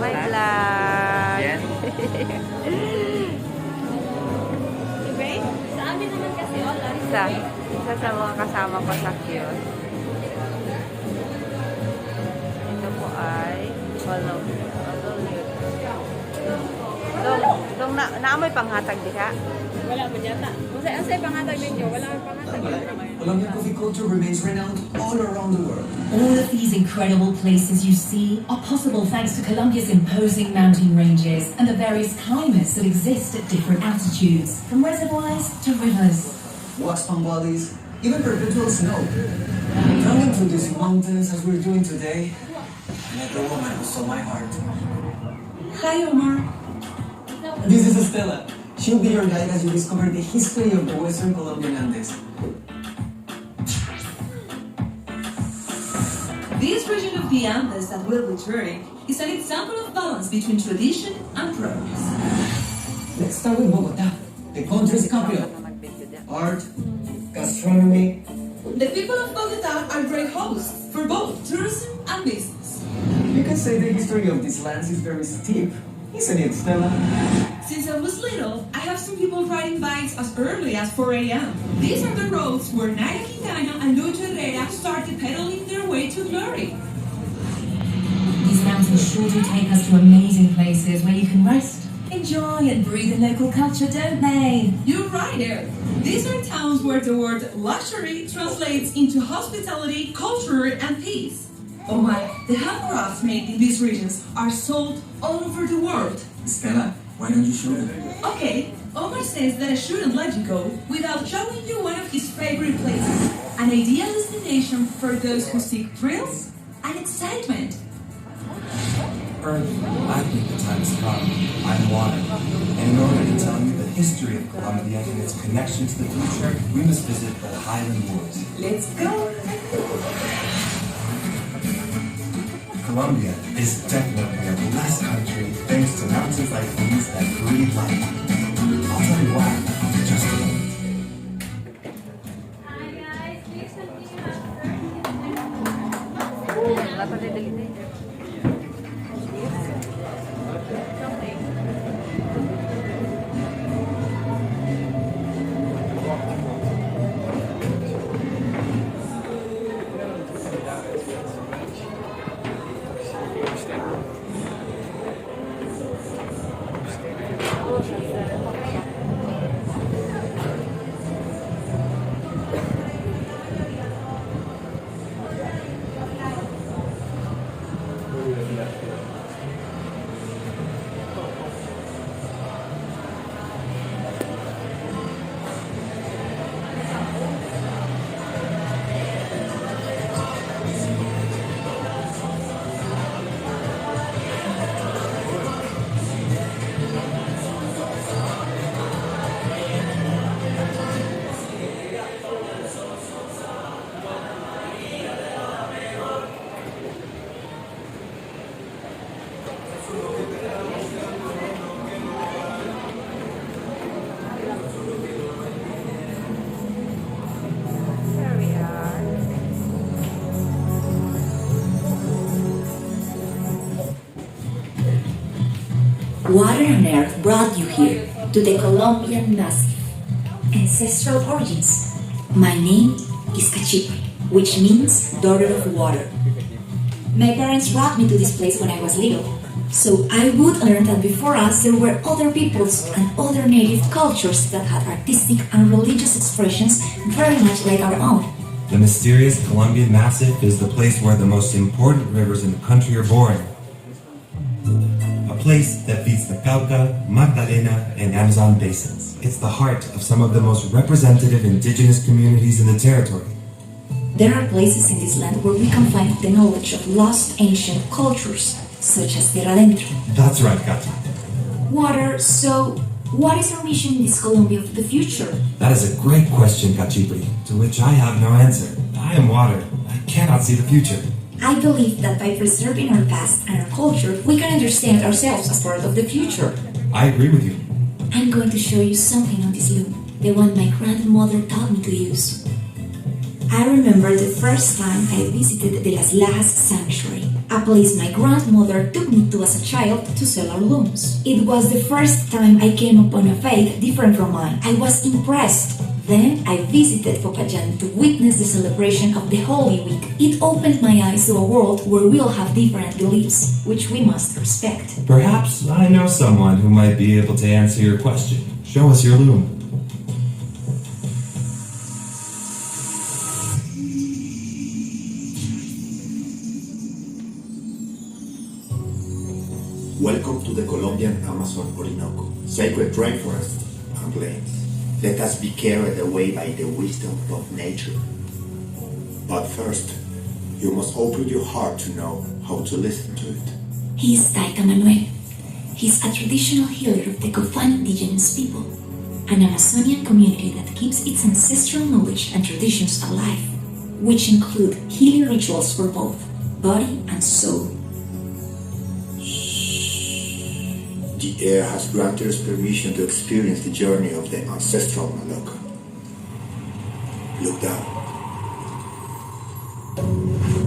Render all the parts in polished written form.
my vlog. Yes. Sa amin naman kasi Isa sa mga kasama ko sa kiosk. Ito po ay Colombia. Dong naamoy panghatag diha. wala mo yata. Kasi ang say pangatag ninyo, wala ang pangatag. Colombian coffee culture remains renowned all around the world. All of these incredible places you see are possible thanks to Colombia's imposing mountain ranges and the various climates that exist at different altitudes, from reservoirs to rivers. Wax palm valleys, even perpetual snow. Traveling through these mountains as we're doing today, I met the woman who stole my heart. Hi, Omar. This is Estela. She'll be your guide as you discover the history of the Western Colombian Andes. This region of the Andes that we'll be touring is an example of balance between tradition and progress. Let's start with Bogota, the country's capital. Art, gastronomy. The people of Bogota are great hosts for both tourism and business. You can say the history of these lands is very steep, isn't it, Stella? Since I was little, I have seen people riding bikes as early as 4 a.m. These are the roads where Naya Quintana and Lucho Herrera started pedaling their way to glory. These mountains sure do take us to amazing places where you can rest, enjoy and breathe in local culture, don't they? You're right there. These are towns where the word luxury translates into hospitality, culture and peace. Oh my, the handcrafts made in these regions are sold all over the world. Stella, why don't you show them? Okay, Omar says that I shouldn't let you go without showing you one of his favorite places. An ideal destination for those who seek thrills and excitement. Earth, I think the time has come. I'm water. And in order to tell you the history of Colombia and its connection to the future, we must visit the Highland Woods. Let's go! Colombia is definitely a blessed country thanks to mountains like these that breathe life. I'll tell you why in just a moment. Hi guys, please continue. Water and earth brought you here to the Colombian Massif. Ancestral origins. My name is Cachipri, which means daughter of water. My parents brought me to this place when I was little, so I would learn that before us there were other peoples and other native cultures that had artistic and religious expressions very much like our own. The mysterious Colombian Massif is the place where the most important rivers in the country are born. A place that feeds the Cauca, Magdalena, and Amazon basins. It's the heart of some of the most representative indigenous communities in the territory. There are places in this land where we can find the knowledge of lost ancient cultures, such as Tierra Adentro. That's right, Katy. Water, so what is our mission in this Colombia of the future? That is a great question, Cachipri, to which I have no answer. I am water. I cannot see the future. I believe that by preserving our past and our culture, we can understand ourselves as part of the future. I agree with you. I'm going to show you something on this loom, the one my grandmother taught me to use. I remember the first time I visited the Las Lajas Sanctuary, a place my grandmother took me to as a child to sell heirlooms. It was the first time I came upon a faith different from mine. I was impressed. Then I visited Popayan to witness the celebration of the Holy Week. It opened my eyes to a world where we all have different beliefs, which we must respect. Perhaps I know someone who might be able to answer your question. Show us your loom. Welcome to the Colombian Amazon Orinoco, sacred rainforest and plains. Let us be carried away by the wisdom of nature. But first, you must open your heart to know how to listen to it. He is Taita Manuel. He's a traditional healer of the Cofan indigenous people, an Amazonian community that keeps its ancestral knowledge and traditions alive, which include healing rituals for both body and soul. The air has granted us permission to experience the journey of the ancestral Maloka. Look down.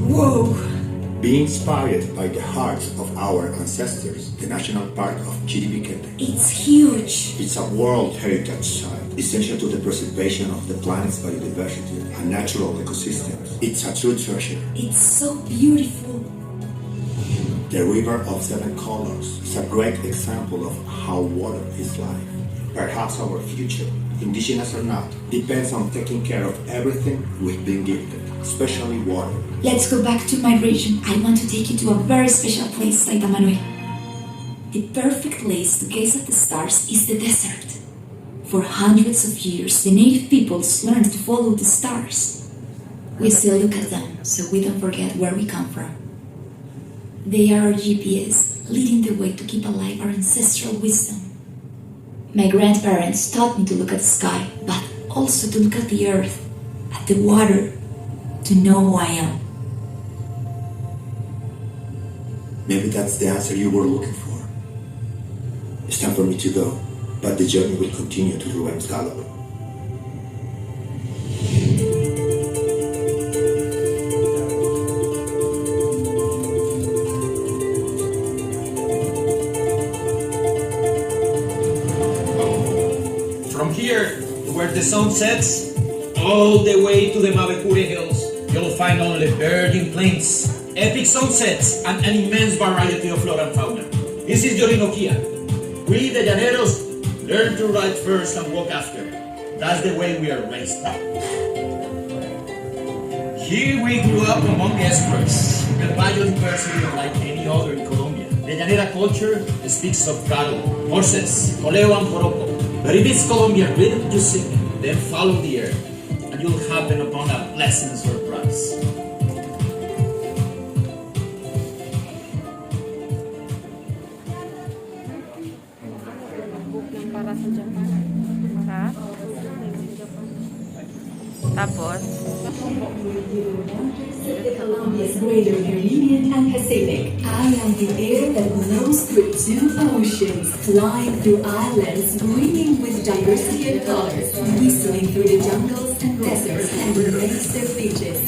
Whoa! Be inspired by the hearts of our ancestors, the National Park of Chiribiquete. It's huge! It's a World Heritage Site, essential to the preservation of the planet's biodiversity and natural ecosystems. It's a true treasure. It's so beautiful! The River of Seven Colors is a great example of how water is life. Perhaps our future, indigenous or not, depends on taking care of everything we've been gifted, especially water. Let's go back to my region. I want to take you to a very special place, Taita Manuel. The perfect place to gaze at the stars is the desert. For hundreds of years, the native peoples learned to follow the stars. We still look at them, so we don't forget where we come from. They are our GPS, leading the way to keep alive our ancestral wisdom. My grandparents taught me to look at the sky, but also to look at the earth, at the water, to know who I am. Maybe that's the answer you were looking for. It's time for me to go, but the journey will continue to Rubens Gallo. From here, where the sun sets, all the way to the Mavecure Hills, you'll find only virgin plains, epic sunsets, and an immense variety of flora and fauna. This is the Orinoquia. We, the Llaneros, learn to ride first and walk after. That's the way we are raised up. Here we grew up among the experts, the biodiversity unlike any other in Colombia. The Llanera culture speaks of cattle, horses, coleo and joropo. But if it's Colombian rhythm you sing, then follow the air, and you'll happen upon a pleasant surprise. Para sa Japan. Ha? Tapos, Colombia's greater Caribbean and Pacific. I am the air that blows through two oceans, flying through islands, brimming with diversity of colors, whistling through the jungles and deserts and makes their beaches.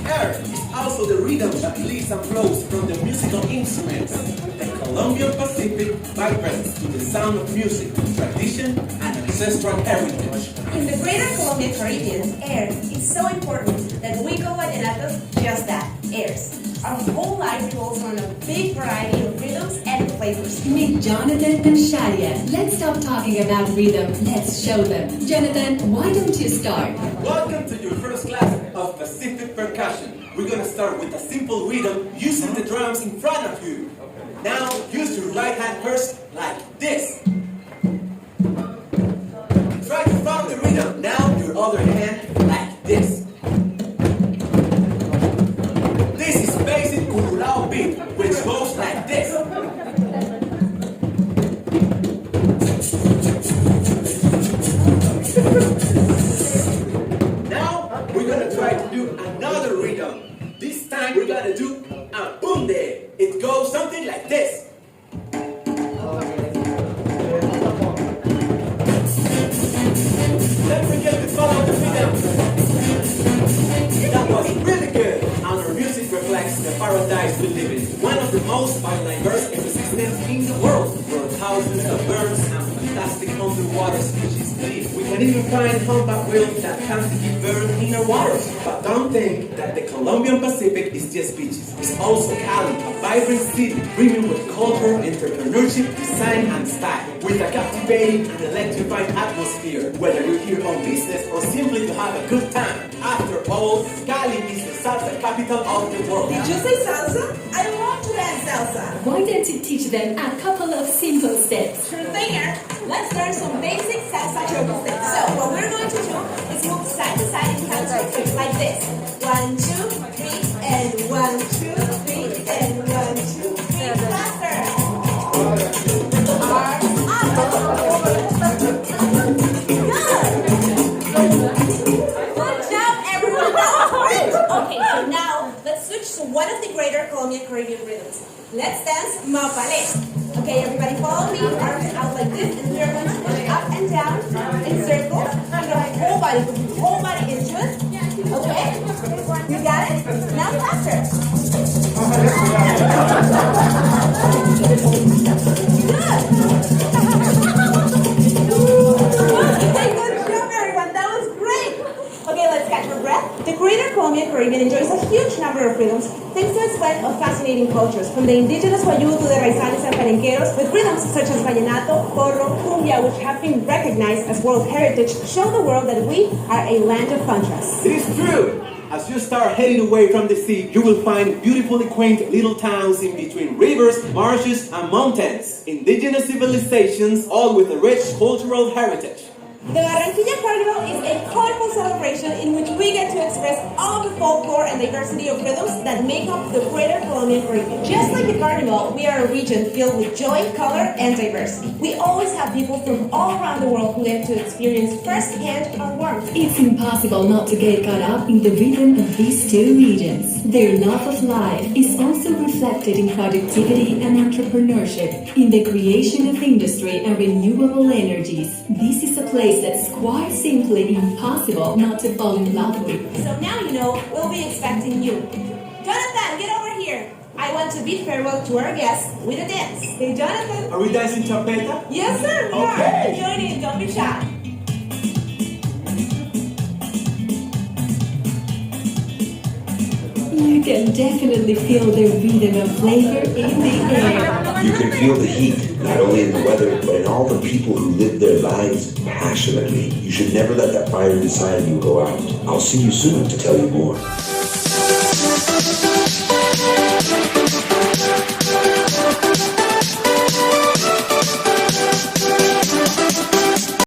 Air is also the rhythm that leads and flows from the musical instruments. The Colombian Pacific vibrates to the sound of music, tradition, and ancestral heritage. In the greater Colombian Caribbean, air is so important that we call vallenatos just that, airs. Our whole life revolves around a big variety of rhythms and flavors. Meet Jonathan and Shadia. Let's stop talking about rhythm. Let's show them. Jonathan, why don't you start? Welcome to your first class of Pacific percussion. We're gonna start with a simple rhythm using the drums in front of you. Now, use your right hand first, like this. Try to follow the rhythm. Now, your other hand, like this. This is basic Curulao beat, which goes like this. Now, we're gonna try to do another rhythm. This time, we're gonna do a bunde. It goes something like this. Don't forget to follow the rhythm. the paradise we live in. One of the most biodiverse ecosystems in the world, where thousands of birds and fantastic underwater species live. We can even find humpback whales that can keep birds in our waters. But don't think that the Colombian Pacific is just beaches. It's also Cali, a vibrant city brimming with culture, entrepreneurship, design, and style, with a captivating and electrified atmosphere. Whether you're here on business or simply to have a good time. After all, Cali is the salsa capital of the world. Did you say salsa? I want to dance salsa. Why don't you teach them a couple of simple steps? Sure thing, Air. Let's learn some basic salsa choco steps. So what we're going to do is move side to side in counter like this. 1, 2, 3, and 1, 2, 3, and 1, 2, 3. Faster. Arms up. Good job, everyone. That was great. Okay, so now let's switch to one of the greater Colombian Caribbean rhythms. Let's dance mapale. Okay, everybody follow me. Arms out like this, and we are going to push up and down in circles. You're going to whole body, put your whole body into it. Okay? You got it? Now faster. Good job, everyone. That was great. Okay, let's catch our breath. The greater Colombian Caribbean enjoys a huge number of rhythms thanks to its blend of fascinating cultures, from the indigenous Guayú to the raizales and palenqueros, with rhythms such as vallenato, porro, cumbia, which have been recognized as World Heritage, show the world that we are a land of contrasts. It is true. As you start heading away from the sea, you will find beautifully quaint little towns in between rivers, marshes, and mountains. Indigenous civilizations, all with a rich cultural heritage. The Barranquilla Carnival is a colorful celebration in which we get to express all the folklore and diversity of rhythms that make up the greater Colombian Caribbean. Just like the Carnival, we are a region filled with joy, color, and diversity. We always have people from all around the world who get to experience firsthand our warmth. It's impossible not to get caught up in the rhythm of these two regions. Their love of life is also reflected in productivity and entrepreneurship, in the creation of industry and renewable energies. This is a place that's quite simply impossible not to fall in love with. So now you know we'll be expecting you. Jonathan, get over here. I want to bid farewell to our guests with a dance. Hey, Jonathan. Are we dancing champeta? Yes, sir, we Okay. are. Join in, don't be shy. You can definitely feel the rhythm of flavor in the air. You can feel the heat, not only in the weather, but in all the people who live their lives passionately. You should never let that fire inside you go out. I'll see you soon to tell you more.